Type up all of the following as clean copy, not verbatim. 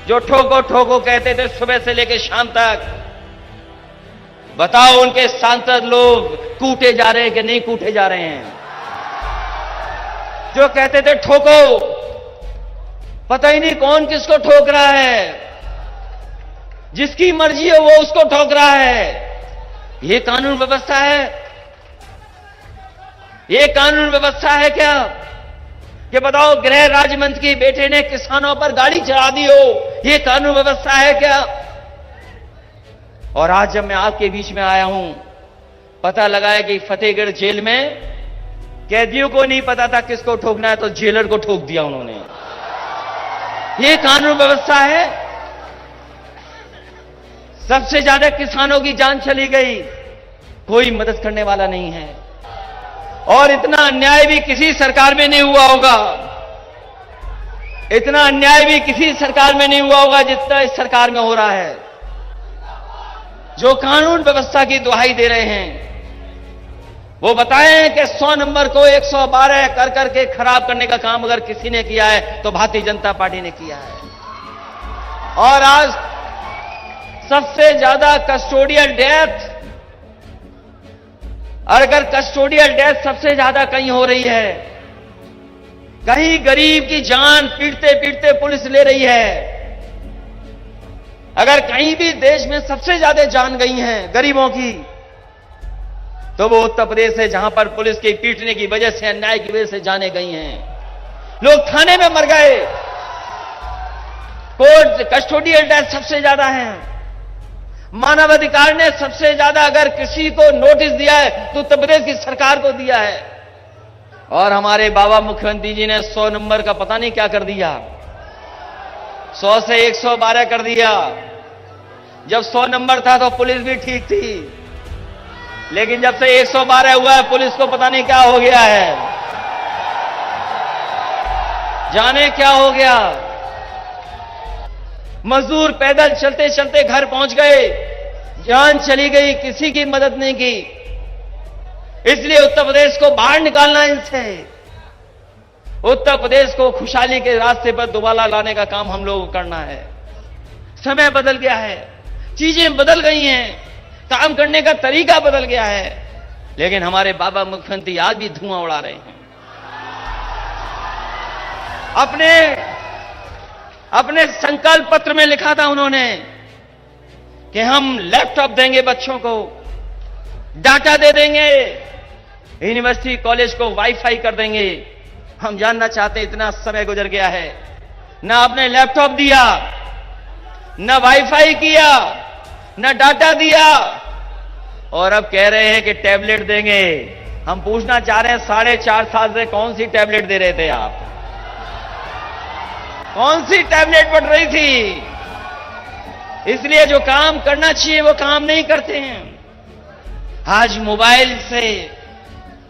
जो ठोको ठोको कहते थे सुबह से लेकर शाम तक, बताओ उनके सांसद लोग कूटे जा रहे हैं कि नहीं कूटे जा रहे हैं? जो कहते थे ठोको, पता ही नहीं कौन किसको ठोक रहा है, जिसकी मर्जी है वो उसको ठोक रहा है। ये कानून व्यवस्था है? ये कानून व्यवस्था है क्या कि बताओ गृह राज्य मंत्री के बेटे ने किसानों पर गाड़ी चढ़ा दी हो? ये कानून व्यवस्था है क्या? और आज जब मैं आपके बीच में आया हूं, पता लगा है कि फतेहगढ़ जेल में कैदियों को नहीं पता था किसको ठोकना है, तो जेलर को ठोक दिया उन्होंने। ये कानून व्यवस्था है? सबसे ज्यादा किसानों की जान चली गई, कोई मदद करने वाला नहीं है। और इतना अन्याय भी किसी सरकार में नहीं हुआ होगा, इतना अन्याय भी किसी सरकार में नहीं हुआ होगा जितना इस सरकार में हो रहा है। जो कानून व्यवस्था की दुहाई दे रहे हैं वो बताएं कि 100 नंबर को 112 कर करके खराब करने का काम अगर किसी ने किया है तो भारतीय जनता पार्टी ने किया है। और आज सबसे ज्यादा कस्टोडियल डेथ, अगर कस्टोडियल डेथ सबसे ज्यादा कहीं हो रही है, कहीं गरीब की जान पीटते पीटते पुलिस ले रही है, अगर कहीं भी देश में सबसे ज्यादा जान गई हैं गरीबों की, तो वो उत्तर प्रदेश है, जहां पर पुलिस के पीटने की वजह से, अन्याय की वजह से जाने गई हैं। लोग थाने में मर गए। कोर्ट कस्टोडियल डेथ सबसे ज्यादा है। मानवाधिकार ने सबसे ज्यादा अगर किसी को नोटिस दिया है तो उत्तर प्रदेश की सरकार को दिया है। और हमारे बाबा मुख्यमंत्री जी ने 100 नंबर का पता नहीं क्या कर दिया, 100 से 112 कर दिया। जब 100 नंबर था तो पुलिस भी ठीक थी, लेकिन जब से 112 हुआ है पुलिस को पता नहीं क्या हो गया है, जाने क्या हो गया। मजदूर पैदल चलते चलते घर पहुंच गए, जान चली गई, किसी की मदद नहीं की। इसलिए उत्तर प्रदेश को बाहर निकालना इनसे, उत्तर प्रदेश को खुशहाली के रास्ते पर दोबारा लाने का काम हम लोगों को करना है। समय बदल गया है, चीजें बदल गई हैं, काम करने का तरीका बदल गया है, लेकिन हमारे बाबा मुख्यमंत्री आज भी धुआं उड़ा रहे हैं। अपने संकल्प पत्र में लिखा था उन्होंने कि हम लैपटॉप देंगे बच्चों को, डाटा दे देंगे, यूनिवर्सिटी कॉलेज को वाईफाई कर देंगे। हम जानना चाहते हैं, इतना समय गुजर गया है, ना आपने लैपटॉप दिया, ना वाईफाई किया, ना डाटा दिया, और अब कह रहे हैं कि टैबलेट देंगे। हम पूछना चाह रहे हैं, 4.5 साल से कौन सी टैबलेट दे रहे थे आप? कौन सी टैबलेट बढ़ रही थी? इसलिए जो काम करना चाहिए वो काम नहीं करते हैं। आज मोबाइल से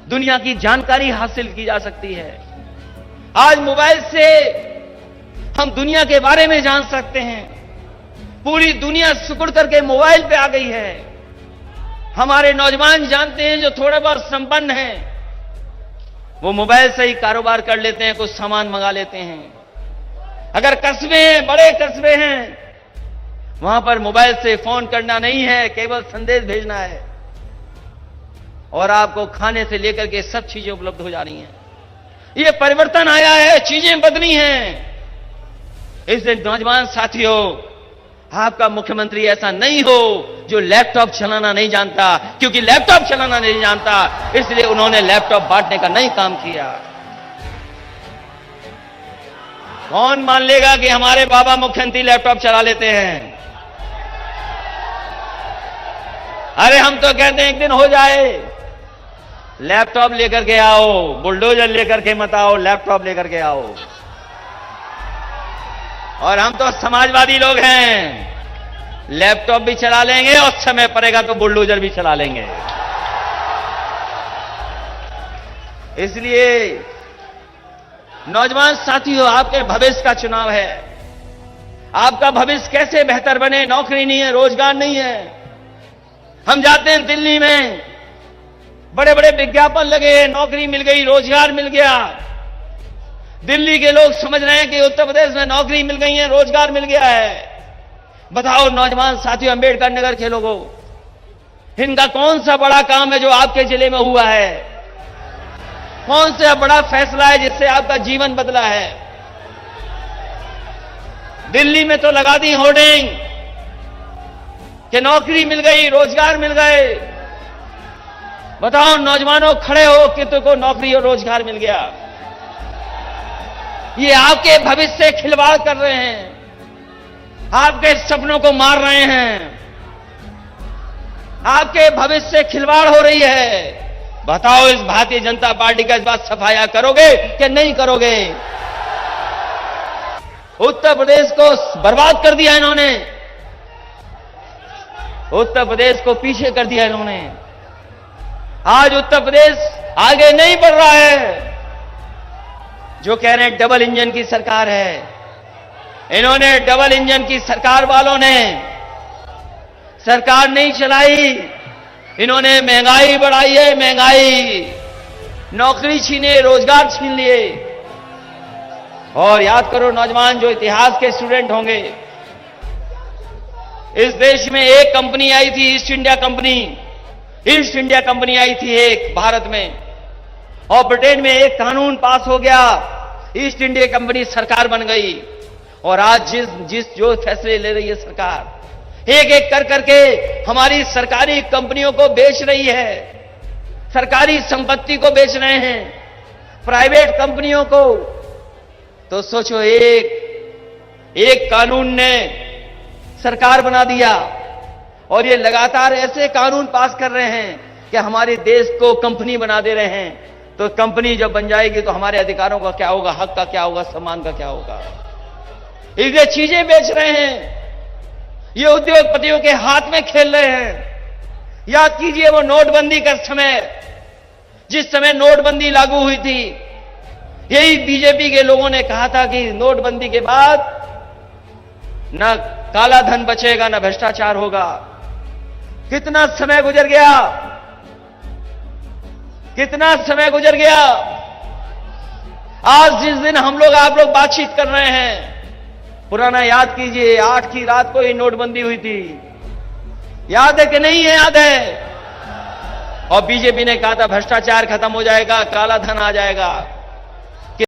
दुनिया की जानकारी हासिल की जा सकती है। आज मोबाइल से हम दुनिया के बारे में जान सकते हैं। पूरी दुनिया सिकुड़ करके मोबाइल पे आ गई है। हमारे नौजवान जानते हैं, जो थोड़े बहुत संपन्न हैं, वो मोबाइल से ही कारोबार कर लेते हैं, कुछ सामान मंगा लेते हैं। अगर कस्बे हैं, बड़े कस्बे हैं, वहां पर मोबाइल से फोन करना नहीं है, केवल संदेश भेजना है, और आपको खाने से लेकर के सब चीजें उपलब्ध हो जा रही हैं। ये परिवर्तन आया है, चीजें बदली हैं। इसलिए नौजवान साथियों, आपका मुख्यमंत्री ऐसा नहीं हो जो लैपटॉप चलाना नहीं जानता, क्योंकि लैपटॉप चलाना नहीं जानता इसलिए उन्होंने लैपटॉप बांटने का नहीं काम किया। कौन मान लेगा कि हमारे बाबा मुख्यमंत्री लैपटॉप चला लेते हैं? अरे हम तो कहते हैं एक दिन हो जाए, लैपटॉप लेकर के आओ, बुलडोजर लेकर के मत आओ, लैपटॉप लेकर के आओ। और हम तो समाजवादी लोग हैं, लैपटॉप भी चला लेंगे और समय पड़ेगा तो बुलडोजर भी चला लेंगे। इसलिए नौजवान साथियों, आपके भविष्य का चुनाव है। आपका भविष्य कैसे बेहतर बने? नौकरी नहीं है, रोजगार नहीं है। हम जाते हैं दिल्ली में, बड़े बड़े विज्ञापन लगे, नौकरी मिल गई, रोजगार मिल गया, दिल्ली के लोग समझ रहे हैं कि उत्तर प्रदेश में नौकरी मिल गई है, रोजगार मिल गया है। बताओ नौजवान साथियों, अंबेडकर नगर के लोगों, इनका कौन सा बड़ा काम है जो आपके जिले में हुआ है? कौन सा बड़ा फैसला है जिससे आपका जीवन बदला है? दिल्ली में तो लगा दी होर्डिंग कि नौकरी मिल गई, रोजगार मिल गए। बताओ नौजवानों, खड़े हो कि तुमको नौकरी और रोजगार मिल गया। ये आपके भविष्य से खिलवाड़ कर रहे हैं, आपके सपनों को मार रहे हैं, आपके भविष्य से खिलवाड़ हो रही है। बताओ इस भारतीय जनता पार्टी का इस बात सफाया करोगे कि नहीं करोगे? उत्तर प्रदेश को बर्बाद कर दिया इन्होंने, उत्तर प्रदेश को पीछे कर दिया इन्होंने। आज उत्तर प्रदेश आगे नहीं बढ़ रहा है। जो कह रहे हैं डबल इंजन की सरकार है, इन्होंने डबल इंजन की सरकार वालों ने सरकार नहीं चलाई, इन्होंने महंगाई बढ़ाई है, महंगाई, नौकरी छीने, रोजगार छीन लिए। और याद करो नौजवान जो इतिहास के स्टूडेंट होंगे, इस देश में एक कंपनी आई थी, East India Company. East India Company आई थी एक भारत में, और ब्रिटेन में एक कानून पास हो गया, ईस्ट इंडिया कंपनी सरकार बन गई। और आज जो फैसले ले रही है सरकार, एक एक कर करके हमारी सरकारी कंपनियों को बेच रही है, सरकारी संपत्ति को बेच रहे हैं, प्राइवेट कंपनियों को। तो सोचो, एक कानून ने सरकार बना दिया, और ये लगातार ऐसे कानून पास कर रहे हैं कि हमारे देश को कंपनी बना दे रहे हैं। तो कंपनी जब बन जाएगी तो हमारे अधिकारों का क्या होगा, हक का क्या होगा, सम्मान का क्या होगा? ये चीजें बेच रहे हैं, ये उद्योगपतियों के हाथ में खेल रहे हैं। याद कीजिए वो नोटबंदी का समय, जिस समय नोटबंदी लागू हुई थी, यही बीजेपी के लोगों ने कहा था कि नोटबंदी के बाद ना काला धन बचेगा, ना भ्रष्टाचार होगा। कितना समय गुजर गया, कितना समय गुजर गया। आज जिस दिन हम लोग आप लोग बातचीत कर रहे हैं, पुराना याद कीजिए, 8 की रात को ही नोटबंदी हुई थी। याद है कि नहीं है? याद है। और बीजेपी ने कहा था भ्रष्टाचार खत्म हो जाएगा, काला धन आ जाएगा।